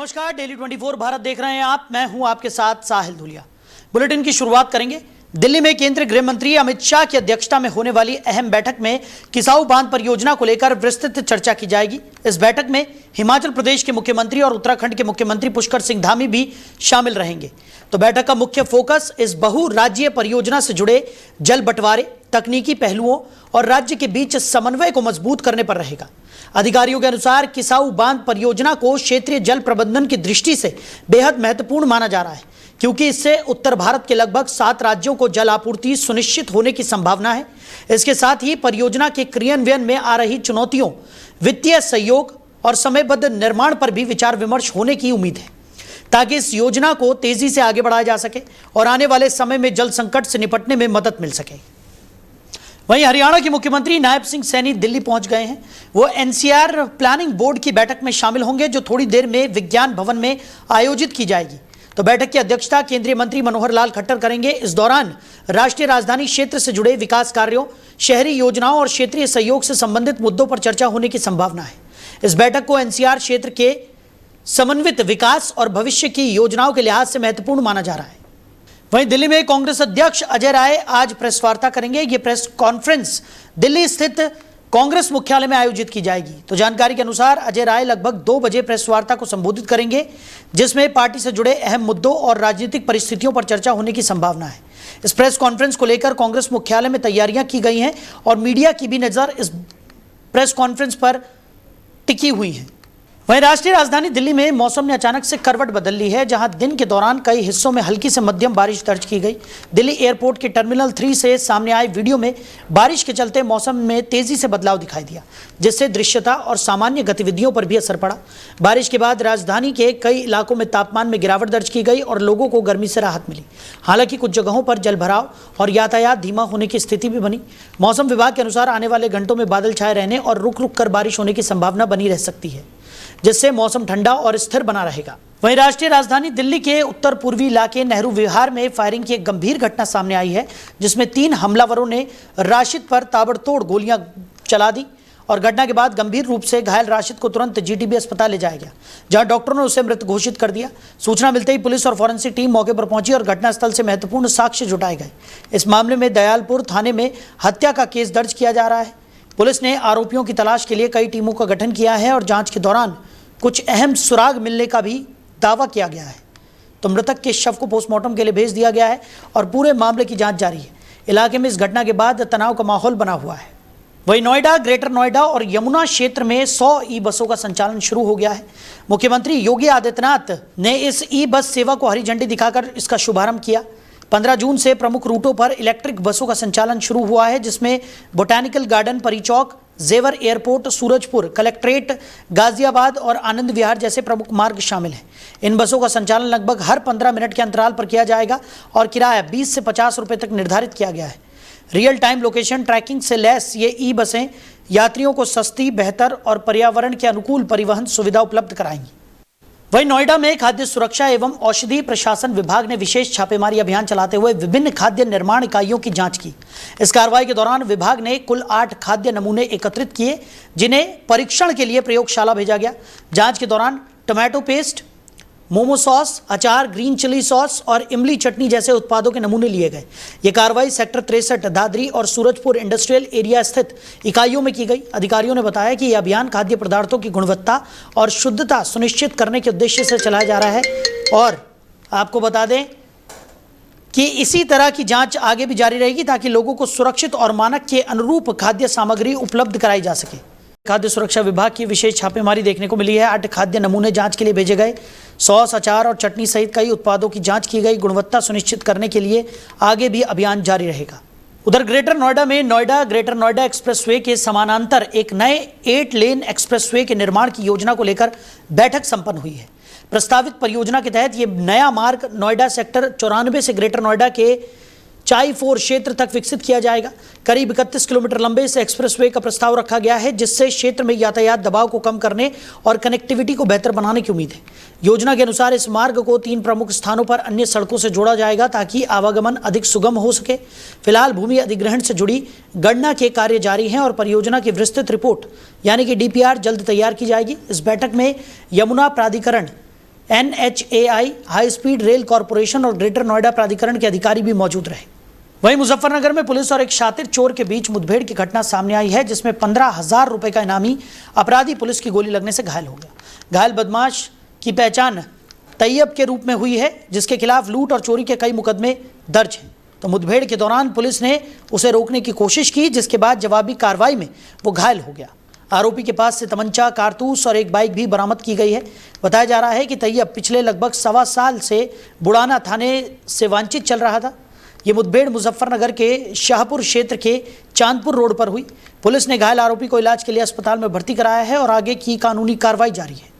नमस्कार, डेली 24 भारत देख रहे हैं आप। मैं हूं आपके साथ साहिल धुलिया। बुलेटिन की शुरुआत करेंगे। दिल्ली में केंद्रीय गृह मंत्री अमित शाह की अध्यक्षता में होने वाली अहम बैठक में किसाऊ बांध परियोजना को लेकर विस्तृत चर्चा की जाएगी। इस बैठक में हिमाचल प्रदेश के मुख्यमंत्री और उत्तराखंड के मुख्यमंत्री पुष्कर सिंह धामी भी शामिल रहेंगे। तो बैठक का मुख्य फोकस इस बहुराज्यीय परियोजना से जुड़े जल बंटवारे, तकनीकी पहलुओं और राज्य के बीच समन्वय को मजबूत करने पर रहेगा। अधिकारियों के अनुसार किसाऊ बांध परियोजना को क्षेत्रीय जल प्रबंधन की दृष्टि से बेहद महत्वपूर्ण माना जा रहा है, क्योंकि इससे उत्तर भारत के लगभग 7 राज्यों को जल आपूर्ति सुनिश्चित होने की संभावना है। इसके साथ ही परियोजना के क्रियान्वयन में आ रही चुनौतियों, वित्तीय सहयोग और समयबद्ध निर्माण पर भी विचार विमर्श होने की उम्मीद है, ताकि इस योजना को तेजी से आगे बढ़ाया जा सके और आने वाले समय में जल संकट से निपटने में मदद मिल सके। वहीं हरियाणा के मुख्यमंत्री नायब सिंह सैनी दिल्ली पहुंच गए हैं। वो एनसीआर प्लानिंग बोर्ड की बैठक में शामिल होंगे, जो थोड़ी देर में विज्ञान भवन में आयोजित की जाएगी। तो बैठक की अध्यक्षता केंद्रीय मंत्री मनोहर लाल खट्टर करेंगे। इस दौरान राष्ट्रीय राजधानी क्षेत्र से जुड़े विकास कार्यों, शहरी योजनाओं और क्षेत्रीय सहयोग से संबंधित मुद्दों पर चर्चा होने की संभावना है। इस बैठक को एनसीआर क्षेत्र के समन्वित विकास और भविष्य की योजनाओं के लिहाज से महत्वपूर्ण माना जा रहा है। वहीं दिल्ली में कांग्रेस अध्यक्ष अजय राय आज प्रेस वार्ता करेंगे। ये प्रेस कॉन्फ्रेंस दिल्ली स्थित कांग्रेस मुख्यालय में आयोजित की जाएगी। तो जानकारी के अनुसार अजय राय लगभग 2 बजे प्रेस वार्ता को संबोधित करेंगे, जिसमें पार्टी से जुड़े अहम मुद्दों और राजनीतिक परिस्थितियों पर चर्चा होने की संभावना है। इस प्रेस कॉन्फ्रेंस को लेकर कांग्रेस मुख्यालय में तैयारियां की गई हैं और मीडिया की भी नजर इस प्रेस कॉन्फ्रेंस पर टिकी हुई है। वहीं राष्ट्रीय राजधानी दिल्ली में मौसम ने अचानक से करवट बदल ली है, जहां दिन के दौरान कई हिस्सों में हल्की से मध्यम बारिश दर्ज की गई। दिल्ली एयरपोर्ट के टर्मिनल 3 से सामने आए वीडियो में बारिश के चलते मौसम में तेजी से बदलाव दिखाई दिया, जिससे दृश्यता और सामान्य गतिविधियों पर भी असर पड़ा। बारिश के बाद राजधानी के कई इलाकों में तापमान में गिरावट दर्ज की गई और लोगों को गर्मी से राहत मिली। हालांकि कुछ जगहों पर जलभराव और यातायात धीमा होने की स्थिति भी बनी। मौसम विभाग के अनुसार आने वाले घंटों में बादल छाए रहने और रुक रुक कर बारिश होने की संभावना बनी रह सकती है, जिससे मौसम ठंडा और स्थिर बना रहेगा। वहीं राष्ट्रीय राजधानी दिल्ली के उत्तर पूर्वी इलाके नेहरू विहार में फायरिंग की एक गंभीर घटना सामने आई है, जिसमें 3 हमलावरों ने राशिद पर ताबड़तोड़ गोलियां चला दी और घटना के बाद गंभीर रूप से घायल राशिद को तुरंत जीटीबी अस्पताल ले जाया गया, जहां डॉक्टरों ने उसे मृत घोषित कर दिया। सूचना मिलते ही पुलिस और फॉरेंसिक टीम मौके पर पहुंची और घटनास्थल से महत्वपूर्ण साक्ष्य जुटाए गए। इस मामले में दयालपुर थाने में हत्या का केस दर्ज किया जा रहा है। पुलिस ने आरोपियों की तलाश के लिए कई टीमों का गठन किया है और जांच के दौरान कुछ अहम सुराग मिलने का भी दावा किया गया है। तो मृतक के शव को पोस्टमार्टम के लिए भेज दिया गया है और पूरे मामले की जांच जारी है। इलाके में इस घटना के बाद तनाव का माहौल बना हुआ है। वहीं नोएडा, ग्रेटर नोएडा और यमुना क्षेत्र में 100 ई बसों का संचालन शुरू हो गया है। मुख्यमंत्री योगी आदित्यनाथ ने इस ई बस सेवा को हरी झंडी दिखाकर इसका शुभारंभ किया। 15 जून से प्रमुख रूटों पर इलेक्ट्रिक बसों का संचालन शुरू हुआ है, जिसमें बोटैनिकल गार्डन, परिचौक, जेवर एयरपोर्ट, सूरजपुर, कलेक्ट्रेट, गाजियाबाद और आनंद विहार जैसे प्रमुख मार्ग शामिल हैं। इन बसों का संचालन लगभग हर 15 मिनट के अंतराल पर किया जाएगा और किराया 20 से 50 रुपये तक निर्धारित किया गया है। रियल टाइम लोकेशन ट्रैकिंग से लैस ये ई बसें यात्रियों को सस्ती, बेहतर और पर्यावरण के अनुकूल परिवहन सुविधा उपलब्ध कराएंगी। वहीं नोएडा में खाद्य सुरक्षा एवं औषधि प्रशासन विभाग ने विशेष छापेमारी अभियान चलाते हुए विभिन्न खाद्य निर्माण इकाइयों की जांच की। इस कार्रवाई के दौरान विभाग ने कुल 8 खाद्य नमूने एकत्रित किए, जिन्हें परीक्षण के लिए प्रयोगशाला भेजा गया। जांच के दौरान टोमेटो पेस्ट, मोमो सॉस, अचार, ग्रीन चिली सॉस और इमली चटनी जैसे उत्पादों के नमूने लिए गए। ये कार्रवाई सेक्टर 63, दादरी और सूरजपुर इंडस्ट्रियल एरिया स्थित इकाइयों में की गई। अधिकारियों ने बताया कि यह अभियान खाद्य पदार्थों की गुणवत्ता और शुद्धता सुनिश्चित करने के उद्देश्य से चलाया जा रहा है और आपको बता दें कि इसी तरह की जांच आगे भी जारी रहेगी, ताकि लोगों को सुरक्षित और मानक के अनुरूप खाद्य सामग्री उपलब्ध कराई जा सके। खाद्य सुरक्षा विभाग की विशेष छापेमारी देखने को मिली है। 8 खाद्य नमूने जांच के लिए भेजे गए। सॉस, अचार और चटनी सहित कई उत्पादों की जांच की गई। गुणवत्ता सुनिश्चित करने के लिए आगे भी अभियान जारी रहेगा। उधर ग्रेटर नोएडा में ग्रेटर नोएडा एक्सप्रेसवे के समानांतर एक नए 8 लेन एक्सप्रेसवे के निर्माण की योजना को लेकर बैठक संपन्न हुई है। प्रस्तावित परियोजना के तहत ये नया मार्ग नोएडा सेक्टर 94 से ग्रेटर नोएडा के चाई-4 क्षेत्र तक विकसित किया जाएगा। करीब 31 किलोमीटर लंबे इस एक्सप्रेसवे का प्रस्ताव रखा गया है, जिससे क्षेत्र में यातायात दबाव को कम करने और कनेक्टिविटी को बेहतर बनाने की उम्मीद है। योजना के अनुसार इस मार्ग को 3 प्रमुख स्थानों पर अन्य सड़कों से जोड़ा जाएगा, ताकि आवागमन अधिक सुगम हो सके। फिलहाल भूमि अधिग्रहण से जुड़ी गणना के कार्य जारी हैं और परियोजना की विस्तृत रिपोर्ट यानी कि DPR जल्द तैयार की जाएगी। इस बैठक में यमुना प्राधिकरण NHAI, high speed rail corporation और ग्रेटर नोएडा प्राधिकरण के अधिकारी भी मौजूद रहे। वहीं मुजफ्फरनगर में पुलिस और एक शातिर चोर के बीच मुठभेड़ की घटना सामने आई है, जिसमें 15,000 रुपए का इनामी अपराधी पुलिस की गोली लगने से घायल हो गया। घायल बदमाश की पहचान तैयब के रूप में हुई है, जिसके खिलाफ लूट और चोरी के कई मुकदमे दर्ज हैं। तो मुठभेड़ के दौरान पुलिस ने उसे रोकने की कोशिश की, जिसके बाद जवाबी कार्रवाई में वो घायल हो गया। आरोपी के पास से तमंचा, कारतूस और एक बाइक भी बरामद की गई है। बताया जा रहा है कि तैयब पिछले लगभग 1.25 साल से बुड़ाना थाने से वांछित चल रहा था। ये मुठभेड़ मुजफ्फरनगर के शाहपुर क्षेत्र के चांदपुर रोड पर हुई। पुलिस ने घायल आरोपी को इलाज के लिए अस्पताल में भर्ती कराया है और आगे की कानूनी कार्रवाई जारी है।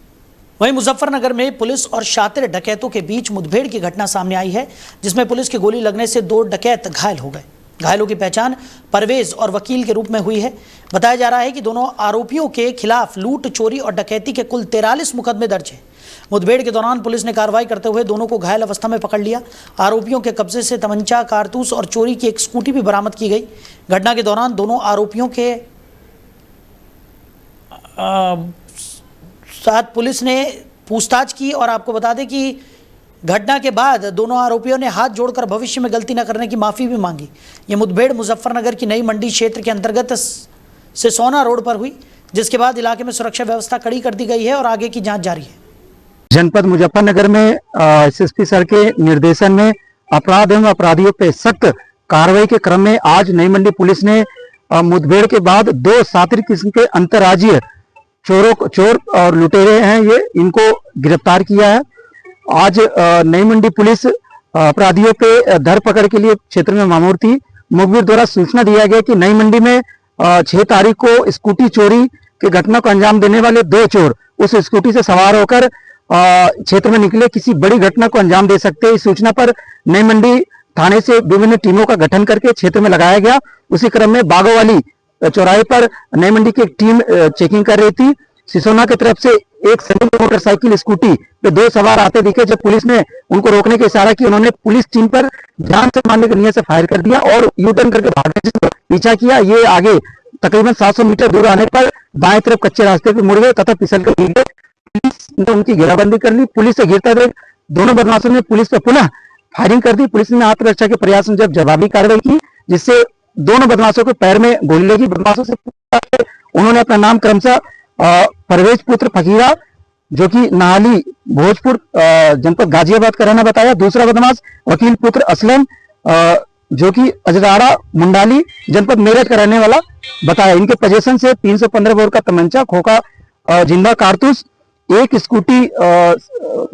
वहीं मुजफ्फरनगर में पुलिस और शातिर डकैतों के बीच मुठभेड़ की घटना सामने आई है, जिसमें पुलिस की गोली लगने से 2 डकैत घायल हो गए। घायलों की पहचान परवेज और वकील के रूप में हुई है। बताया जा रहा है कि दोनों आरोपियों के खिलाफ लूट, चोरी और डकैती के कुल 43 मुकदमे दर्ज हैं। मुठभेड़ के दौरान पुलिस ने कार्रवाई करते हुए दोनों को घायल अवस्था में पकड़ लिया। आरोपियों के कब्जे से तमंचा, कारतूस और चोरी की एक स्कूटी भी बरामद की गई। घटना के दौरान दोनों आरोपियों के साथ पुलिस ने पूछताछ की और आपको बता दें कि घटना के बाद दोनों आरोपियों ने हाथ जोड़कर भविष्य में गलती न करने की माफी भी मांगी। ये मुठभेड़ मुजफ्फरनगर की नई मंडी क्षेत्र के अंतर्गत सिसोना रोड पर हुई, जिसके बाद इलाके में सुरक्षा व्यवस्था कड़ी कर दी गई है और आगे की जांच जारी है। जनपद मुजफ्फरनगर में एसएसपी सर के निर्देशन में अपराध एवं अपराधियों पे सख्त कार्रवाई के क्रम में आज नई मंडी पुलिस ने मुठभेड़ के बाद 2 शातिर किस्म के अंतर्राज्यीय चोर और लुटेरे हैं, ये इनको गिरफ्तार किया है। आज नई मंडी पुलिस अपराधियों पे धरपकड़ के लिए क्षेत्र में मामूर थी। मुखबिर द्वारा सूचना दिया गया कि नई मंडी में 6 तारीख को स्कूटी चोरी के घटना को अंजाम देने वाले 2 चोर उस स्कूटी से सवार होकर क्षेत्र में निकले, किसी बड़ी घटना को अंजाम दे सकते हैं। इस सूचना पर नई मंडी थाने से विभिन्न टीमों का गठन करके क्षेत्र में लगाया गया। उसी क्रम में बागोवाली चौराहे पर नई मंडी की एक टीम चेकिंग कर रही थी। सिसोना की तरफ से एक संदिग्ध मोटरसाइकिल स्कूटी पे 2 सवार आते दिखे। जब पुलिस ने उनको रोकने का इशारा किया, उन्होंने पुलिस टीम पर जान से मारने की नीयत से फायर कर दिया और यू टर्न करके भागने से पीछा किया। ये आगे तकरीबन 700 मीटर दूर आने पर बाएं तरफ कच्चे रास्ते पर मुड़ गए तथा फिसल कर गिर गए। पुलिस ने उनकी घेराबंदी कर ली। पुलिस से घिरता देख दोनों बदमाशों ने पुलिस पर पुनः फायरिंग कर दी। पुलिस ने आत्मरक्षा के प्रयास में जब जवाबी कार्रवाई की, जिससे दोनों बदमाशों के पैर में गोली लगी। बदमाशों से उन्होंने अपना नाम क्रमशः परवेज पुत्र फकीरा, जो कि नाली भोजपुर जनपद गाजियाबाद का रहना बताया। दूसरा बदमाश वकील पुत्र असलम, जो कि अजराड़ा मुंडाली जनपद मेरठ का रहने वाला बताया। इनके पोजीशन से 315 बोर का तमंचा, खोखा, जिंदा कारतूस, एक स्कूटी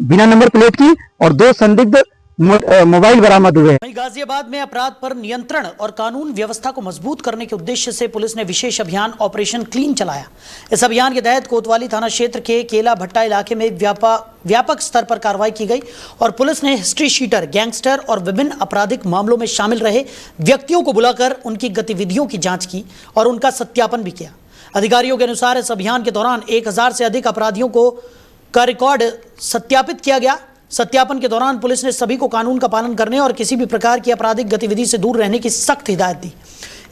बिना नंबर प्लेट की और 2 संदिग्ध मोबाइल बरामद हुए। गाजियाबाद में अपराध पर नियंत्रण और कानून व्यवस्था को मजबूत करने के उद्देश्य से पुलिस ने विशेष अभियान ऑपरेशन क्लीन चलाया। इस अभियान के तहत कोतवाली थाना क्षेत्र के केला भट्टा इलाके में व्यापक स्तर पर कार्रवाई की गई और पुलिस ने हिस्ट्री शीटर, गैंगस्टर और विभिन्न आपराधिक मामलों में शामिल रहे व्यक्तियों को बुलाकर उनकी गतिविधियों की जांच की और उनका सत्यापन भी किया। अधिकारियों के अनुसार इस अभियान के दौरान 1000 से अधिक अपराधियों का रिकॉर्ड सत्यापित किया गया। सत्यापन के दौरान पुलिस ने सभी को कानून का पालन करने और किसी भी प्रकार की आपराधिक गतिविधि से दूर रहने की सख्त हिदायत दी।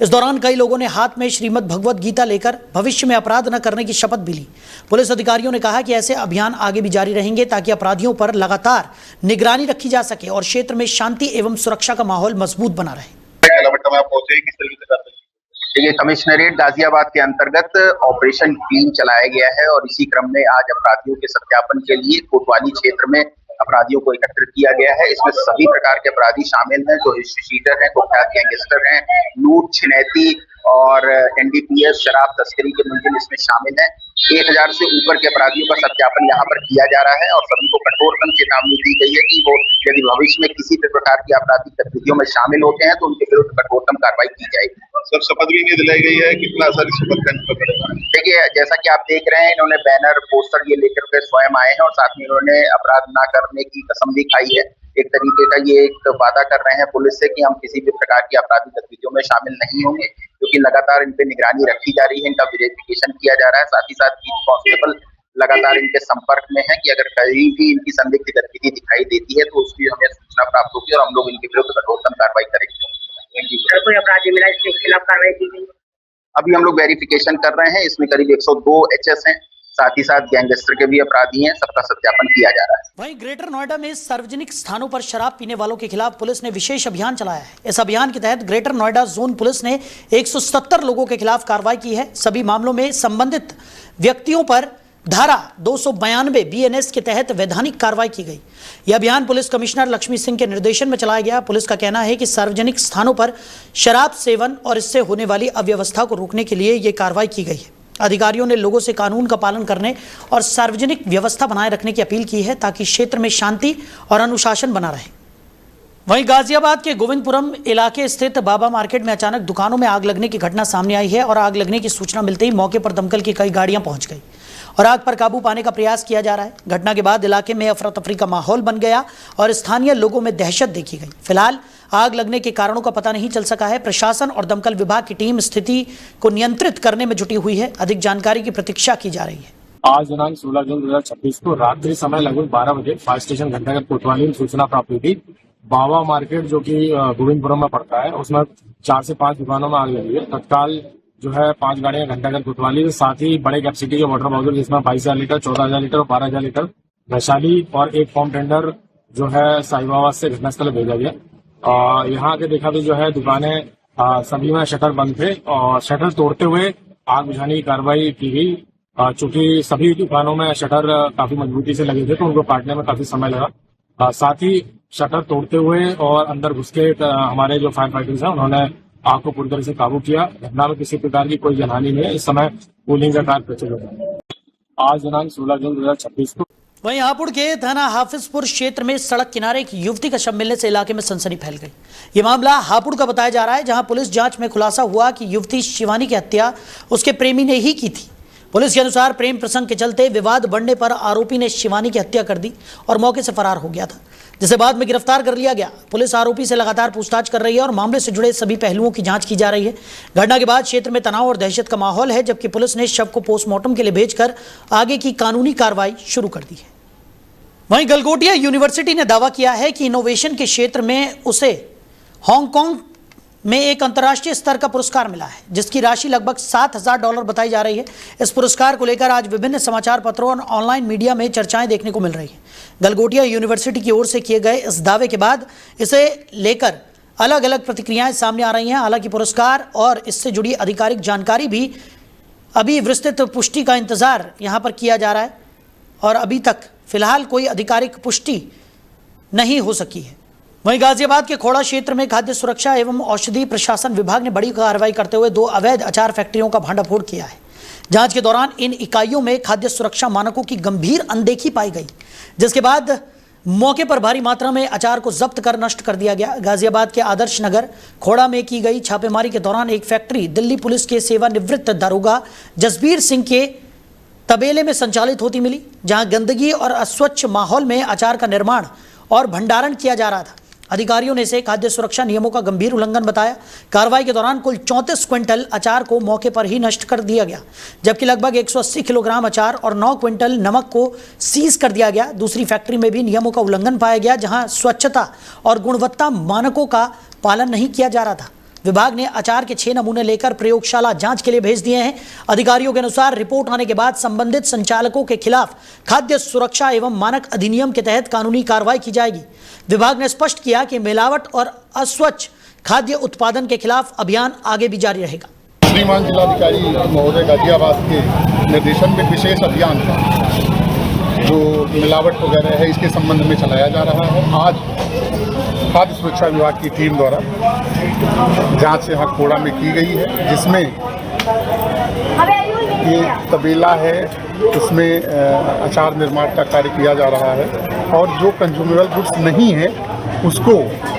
इस दौरान कई लोगों ने हाथ में श्रीमद् भगवत गीता लेकर भविष्य में अपराध न करने की शपथ भी ली। पुलिस अधिकारियों ने कहा कि ऐसे अभियान आगे भी जारी रहेंगे ताकि अपराधियों पर लगातार निगरानी रखी जा सके और क्षेत्र में शांति एवं सुरक्षा का माहौल मजबूत बना रहे। देखिए, कमिश्नरेट गाजियाबाद के अंतर्गत ऑपरेशन क्लीन चलाया गया है और इसी क्रम में आज अपराधियों के सत्यापन के लिए कोतवाली क्षेत्र में अपराधियों को एकत्रित किया गया है। इसमें सभी प्रकार के अपराधी शामिल हैं, जो हिस्ट्री शीटर हैं, कुख्यात गैंगस्टर हैं, लूट, छिनैती और एनडीपीएस शराब तस्करी के मुलजिम इसमें शामिल हैं। 1000 से ऊपर के अपराधियों का सत्यापन यहाँ पर किया जा रहा है और सभी को कठोरतम चेतावनी दी गई है कि वो यदि भविष्य में किसी भी प्रकार की आपराधिक गतिविधियों में शामिल होते हैं तो उनके विरुद्ध कठोरतम कार्रवाई की जाएगी। सर, शपथ भी नहीं दिलाई गई है, कितना असर इस शपथ का पड़ेगा? देखिए, जैसा कि आप देख रहे हैं, इन्होंने बैनर, पोस्टर ये लेकर के स्वयं आए हैं और साथ में इन्होंने अपराध ना करने की कसम भी खाई है। एक तरीके का ये एक वादा कर रहे हैं पुलिस से कि हम किसी भी प्रकार की आपराधिक गतिविधियों में शामिल नहीं होंगे, क्योंकि लगातार इन पे निगरानी रखी जा रही है, इनका वेरिफिकेशन किया जा रहा है। साथ ही साथ बीट कांस्टेबल लगातार इनके संपर्क में है कि अगर कहीं भी इनकी संदिग्ध गतिविधि दिखाई देती है तो उसकी हमें सूचना प्राप्त होगी और हम लोग इनके विरुद्ध कठोरतम कार्रवाई करेंगे। कोई अपराधी मिला इसके खिलाफ कार्रवाई की गई? अभी हम लोग वेरिफिकेशन कर रहे हैं। इसमें करीब 102 HS हैं, साथ ही साथ गैंगस्टर के भी अपराधी हैं, सबका सत्यापन किया जा रहा है। वहीं ग्रेटर नोएडा में सार्वजनिक स्थानों पर शराब पीने वालों के खिलाफ पुलिस ने विशेष अभियान चलाया है। इस अभियान के तहत ग्रेटर नोएडा जोन पुलिस ने 170 लोगों के खिलाफ कार्रवाई की है। सभी मामलों में संबंधित व्यक्तियों पर धारा 292 BNS के तहत वैधानिक कार्रवाई की गई। यह अभियान पुलिस कमिश्नर लक्ष्मी सिंह के निर्देशन में चलाया गया। पुलिस का कहना है कि सार्वजनिक स्थानों पर शराब सेवन और इससे होने वाली अव्यवस्था को रोकने के लिए यह कार्रवाई की गई है। अधिकारियों ने लोगों से कानून का पालन करने और सार्वजनिक व्यवस्था बनाए रखने की अपील की है ताकि क्षेत्र में शांति और अनुशासन बना रहे। वहीं गाजियाबाद के गोविंदपुरम इलाके स्थित बाबा मार्केट में अचानक दुकानों में आग लगने की घटना सामने आई है और आग लगने की सूचना मिलते ही मौके पर दमकल की कई गाड़ियां पहुंच गई और आग पर काबू पाने का प्रयास किया जा रहा है। घटना के बाद इलाके में अफरा तफरी का माहौल बन गया और स्थानीय लोगों में दहशत देखी गई। फिलहाल आग लगने के कारणों का पता नहीं चल सका है। प्रशासन और दमकल विभाग की टीम स्थिति को नियंत्रित करने में जुटी हुई है। अधिक जानकारी की प्रतीक्षा की जा रही है। आज दिनांक 16 जून 2026 को रात्रि समय लगभग 12 बजे फायर स्टेशन घंटाघर कोतवाली में सूचना प्राप्त हुई थी। बाबा मार्केट जो कि गोविंदपुरम में पड़ता है, उसमें 4 से 5 दुकानों में आग लगी है। तत्काल जो है 5 गाड़ियां घंटाघर कोतवाली के साथ ही बड़े कैपेसिटी के वाटर बॉटल जिसमें 22,000 लीटर, 14,000 लीटर और 12,000 लीटर वैशाली और एक फॉर्म टेंडर जो है साहिबाबाद से घटनास्थल भेजा गया। यहाँ आके देखा तो जो है दुकानें सभी में शटर बंद थे और शटर तोड़ते हुए आग बुझाने की कार्रवाई की गई। चूंकि सभी दुकानों में शटर काफी मजबूती से लगे थे तो उनको काटने में काफी समय लगा। साथ ही शटर तोड़ते हुए और अंदर घुस के हमारे जो फायर फाइटर्स हैं उन्होंने आग को पूरी तरह से काबू किया। घटना में किसी प्रकार की कोई जनहानि नहीं है। इस समय कूलिंग का कार्य प्रचलित है। आज दिनांक 16 जून 2026 को वहीं हापुड़ के थाना हाफिजपुर क्षेत्र में सड़क किनारे एक युवती का शव मिलने से इलाके में सनसनी फैल गई। यह मामला हापुड़ का बताया जा रहा है, जहां पुलिस जांच में खुलासा हुआ कि युवती शिवानी की हत्या उसके प्रेमी ने ही की थी। पुलिस के अनुसार प्रेम प्रसंग के चलते विवाद बढ़ने पर आरोपी ने शिवानी की हत्या कर दी और मौके से फरार हो गया था, जिसे बाद में गिरफ्तार कर लिया गया। पुलिस आरोपी से लगातार पूछताछ कर रही है और मामले से जुड़े सभी पहलुओं की जांच की जा रही है। घटना के बाद क्षेत्र में तनाव और दहशत का माहौल है, जबकि पुलिस ने शव को पोस्टमार्टम के लिए भेजकर आगे की कानूनी कार्रवाई शुरू कर दी है। वहीं गलगोटिया यूनिवर्सिटी ने दावा किया है कि इनोवेशन के क्षेत्र में उसे हांगकांग में एक अंतर्राष्ट्रीय स्तर का पुरस्कार मिला है, जिसकी राशि लगभग $7,000 बताई जा रही है। इस पुरस्कार को लेकर आज विभिन्न समाचार पत्रों और ऑनलाइन मीडिया में चर्चाएं देखने को मिल रही हैं। गलगोटिया यूनिवर्सिटी की ओर से किए गए इस दावे के बाद इसे लेकर अलग अलग प्रतिक्रियाएं सामने आ रही हैं। हालांकि पुरस्कार और इससे जुड़ी आधिकारिक जानकारी भी अभी विस्तृत पुष्टि का इंतजार यहां पर किया जा रहा है और अभी तक फिलहाल कोई आधिकारिक पुष्टि नहीं हो सकी है। वहीं गाजियाबाद के खोड़ा क्षेत्र में खाद्य सुरक्षा एवं औषधि प्रशासन विभाग ने बड़ी कार्रवाई करते हुए 2 अवैध अचार फैक्ट्रियों का भांडाफोड़ किया है। जांच के दौरान इन इकाइयों में खाद्य सुरक्षा मानकों की गंभीर अनदेखी पाई गई, जिसके बाद मौके पर भारी मात्रा में अचार को जब्त कर नष्ट कर दिया गया। गाजियाबाद के आदर्श नगर खोड़ा में की गई छापेमारी के दौरान एक फैक्ट्री दिल्ली पुलिस के सेवानिवृत्त दारोगा जसबीर सिंह के तबेले में संचालित होती मिली, जहां गंदगी और अस्वच्छ माहौल में अचार का निर्माण और भंडारण किया जा रहा था। अधिकारियों ने इसे खाद्य सुरक्षा नियमों का गंभीर उल्लंघन बताया। कार्रवाई के दौरान कुल 34 क्विंटल अचार को मौके पर ही नष्ट कर दिया गया, जबकि लगभग 180 किलोग्राम अचार और 9 क्विंटल नमक को सीज कर दिया गया। दूसरी फैक्ट्री में भी नियमों का उल्लंघन पाया गया, जहां स्वच्छता और गुणवत्ता मानकों का पालन नहीं किया जा रहा था। विभाग ने अचार के 6 नमूने लेकर प्रयोगशाला जांच के लिए भेज दिए हैं। अधिकारियों के अनुसार रिपोर्ट आने के बाद संबंधित संचालकों के खिलाफ खाद्य सुरक्षा एवं मानक अधिनियम के तहत कानूनी कार्रवाई की जाएगी। विभाग ने स्पष्ट किया कि मिलावट और अस्वच्छ खाद्य उत्पादन के खिलाफ अभियान आगे भी जारी रहेगा। श्रीमान जिलाधिकारी महोदय गाजियाबाद के निर्देशन में विशेष अभियान जो मिलावट वगैरह है इसके संबंध में चलाया जा रहा है। आज खाद्य सुरक्षा विभाग की टीम द्वारा जांच यहाँ खोड़ा में की गई है, जिसमें ये तबेला है, उसमें अचार निर्माण का कार्य किया जा रहा है और जो कंज्यूमेबल गुड्स नहीं है उसको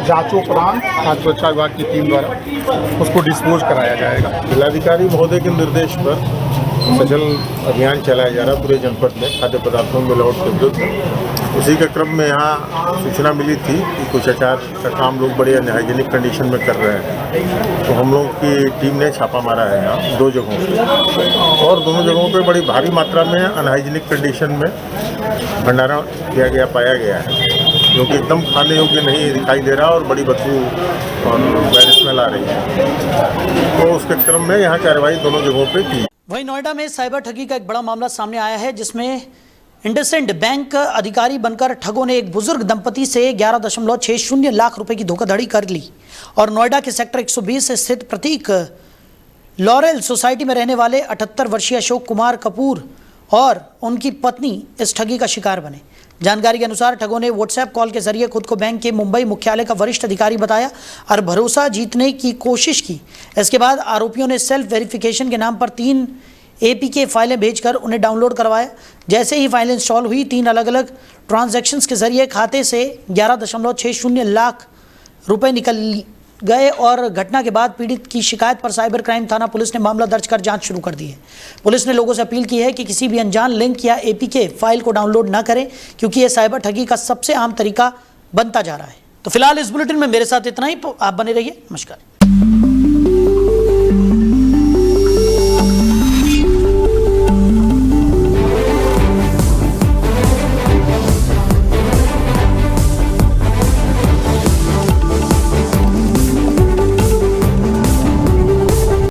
जांचोपरांत खाद्य सुरक्षा विभाग की टीम द्वारा उसको डिस्पोज कराया जाएगा। जिलाधिकारी महोदय के निर्देश पर सजल अभियान चलाया जा रहा है पूरे जनपद में खाद्य पदार्थों में मिलावट के विरुद्ध। उसी के क्रम में यहाँ सूचना मिली थी कि कुछ अचार का काम लोग बड़े अनहाइजीनिक कंडीशन में कर रहे हैं, तो हम लोग की टीम ने छापा मारा है यहाँ 2 जगहों पे और दोनों जगहों पे बड़ी भारी मात्रा में अनहाइजीनिक कंडीशन में भंडारण किया गया पाया गया है, जो कि एकदम खाने योग्य नहीं दिखाई दे रहा और बड़ी बदबू और बैड स्मेल आ रही है। तो उसके क्रम में यहाँ कार्रवाई दोनों जगहों पे की। वहीं नोएडा में साइबर ठगी का एक बड़ा मामला सामने आया है, जिसमें इंडसइंड बैंक अधिकारी बनकर ठगों ने एक बुजुर्ग दंपति से 11.60 लाख रुपए की धोखाधड़ी कर ली और नोएडा के सेक्टर 120 स्थित प्रतीक लॉरेल सोसाइटी में रहने वाले 78 वर्षीय अशोक कुमार कपूर और उनकी पत्नी इस ठगी का शिकार बने। जानकारी के अनुसार ठगों ने व्हाट्सएप कॉल के जरिए खुद को बैंक के मुंबई मुख्यालय का वरिष्ठ अधिकारी बताया और भरोसा जीतने की कोशिश की। इसके बाद आरोपियों ने सेल्फ वेरिफिकेशन के नाम पर 3 APK फाइलें भेजकर उन्हें डाउनलोड करवाया। जैसे ही फाइल इंस्टॉल हुई, 3 अलग अलग ट्रांजैक्शंस के जरिए खाते से 11.60 लाख रुपए निकल गए और घटना के बाद पीड़ित की शिकायत पर साइबर क्राइम थाना पुलिस ने मामला दर्ज कर जांच शुरू कर दी है। पुलिस ने लोगों से अपील की है कि किसी भी अनजान लिंक या APK फाइल को डाउनलोड न करें, क्योंकि यह साइबर ठगी का सबसे आम तरीका बनता जा रहा है। तो फिलहाल इस बुलेटिन में मेरे साथ इतना ही। आप बने रहिए। नमस्कार।